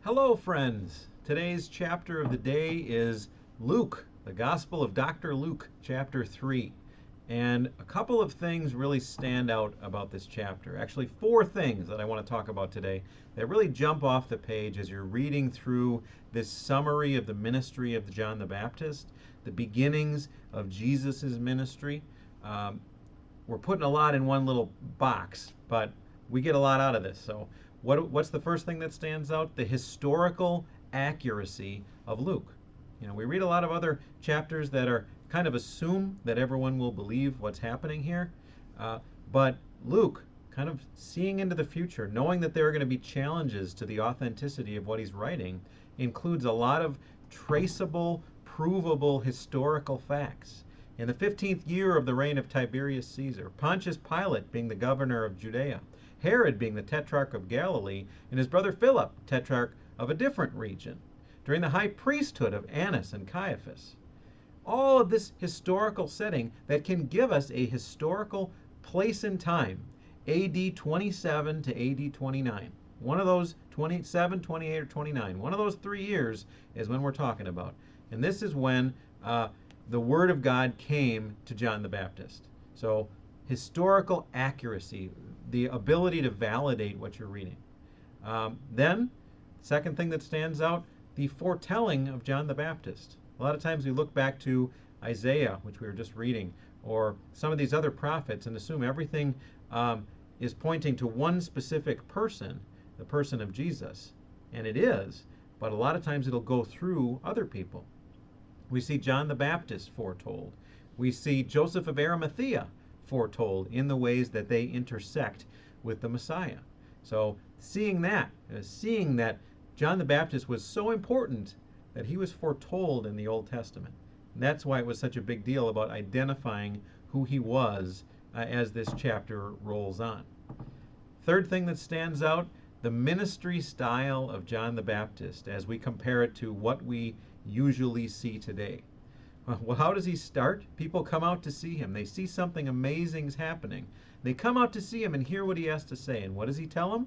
Hello, friends. Today's chapter of the day is Luke, the Gospel of Dr. Luke, chapter 3. And a couple of things really stand out about this chapter. Actually, four things that I want to talk about today that really jump off the page as you're reading through this summary of the ministry of John the Baptist, the beginnings of Jesus' ministry. We're putting a lot in one little box, but we get a lot out of this. So what's the first thing that stands out? The historical accuracy of Luke. We read a lot of other chapters that are kind of assume that everyone will believe what's happening here. But Luke, kind of seeing into the future, knowing that there are going to be challenges to the authenticity of what he's writing, includes a lot of traceable, provable historical facts. In the 15th year of the reign of Tiberius Caesar, Pontius Pilate being the governor of Judea, Herod being the tetrarch of Galilee, and his brother Philip, tetrarch of a different region, during the high priesthood of Annas and Caiaphas. All of this historical setting that can give us a historical place in time, AD 27 to AD 29. One of those 27, 28, or 29. One of those 3 years is when we're talking about. And this is when the Word of God came to John the Baptist. So historical accuracy, the ability to validate what you're reading. Then, second thing that stands out, the foretelling of John the Baptist. A lot of times we look back to Isaiah, which we were just reading, or some of these other prophets, and assume everything is pointing to one specific person, the person of Jesus. And it is, but a lot of times it'll go through other people. We see John the Baptist foretold. We see Joseph of Arimathea foretold in the ways that they intersect with the Messiah. So seeing that John the Baptist was so important that he was foretold in the Old Testament. And that's why it was such a big deal about identifying who he was as this chapter rolls on. Third thing that stands out, the ministry style of John the Baptist as we compare it to what we usually see today. Well, how does he start? People come out to see him. They see something amazing is happening. They come out to see him and hear what he has to say. And what does he tell them?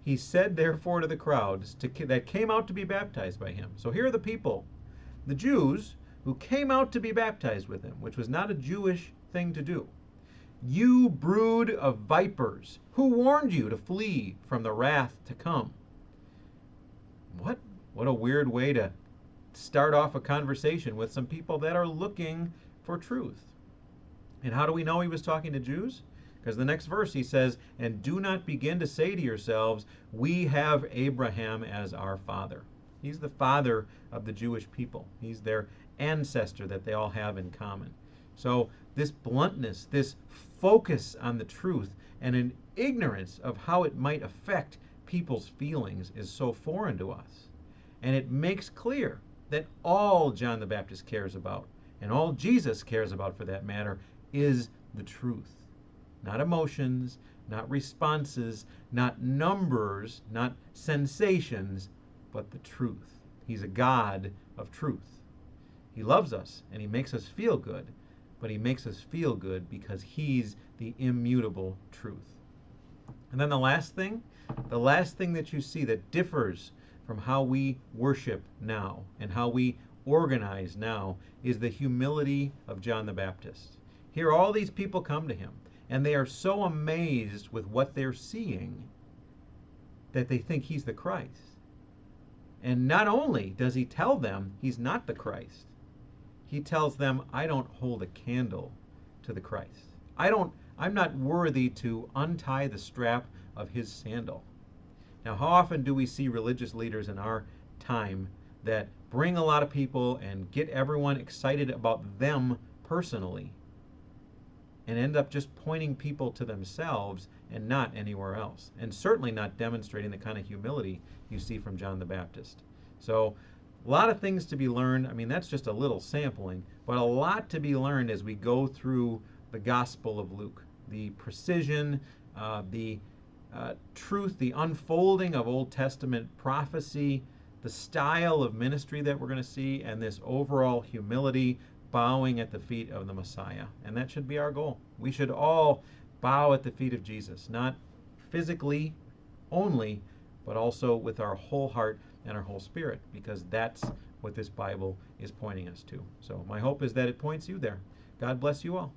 He said, therefore, to the crowds that came out to be baptized by him. So here are the people, the Jews, who came out to be baptized with him, which was not a Jewish thing to do. You brood of vipers, who warned you to flee from the wrath to come? What? What a weird way to start off a conversation with some people that are looking for truth. And how do we know he was talking to Jews? Because the next verse he says, and do not begin to say to yourselves, we have Abraham as our father. He's the father of the Jewish people. He's their ancestor that they all have in common. So this bluntness, this focus on the truth, and an ignorance of how it might affect people's feelings is so foreign to us. And it makes clear that all John the Baptist cares about, and all Jesus cares about for that matter, is the truth. Not emotions, not responses, not numbers, not sensations, but the truth. He's a God of truth. He loves us and he makes us feel good, but he makes us feel good because he's the immutable truth. And then the last thing that you see that differs from how we worship now and how we organize now is the humility of John the Baptist. Here all these people come to him, and they are so amazed with what they're seeing that they think he's the Christ. And not only does he tell them he's not the Christ, he tells them, I don't hold a candle to the Christ. I'm not worthy to untie the strap of his sandal. Now, how often do we see religious leaders in our time that bring a lot of people and get everyone excited about them personally and end up just pointing people to themselves and not anywhere else, and certainly not demonstrating the kind of humility you see from John the Baptist? So a lot of things to be learned. I mean, that's just a little sampling, but a lot to be learned as we go through the Gospel of Luke. The precision, the truth, the unfolding of Old Testament prophecy, the style of ministry that we're going to see, and this overall humility, bowing at the feet of the Messiah. And that should be our goal. We should all bow at the feet of Jesus, not physically only, but also with our whole heart and our whole spirit, because that's what this Bible is pointing us to. So my hope is that it points you there. God bless you all.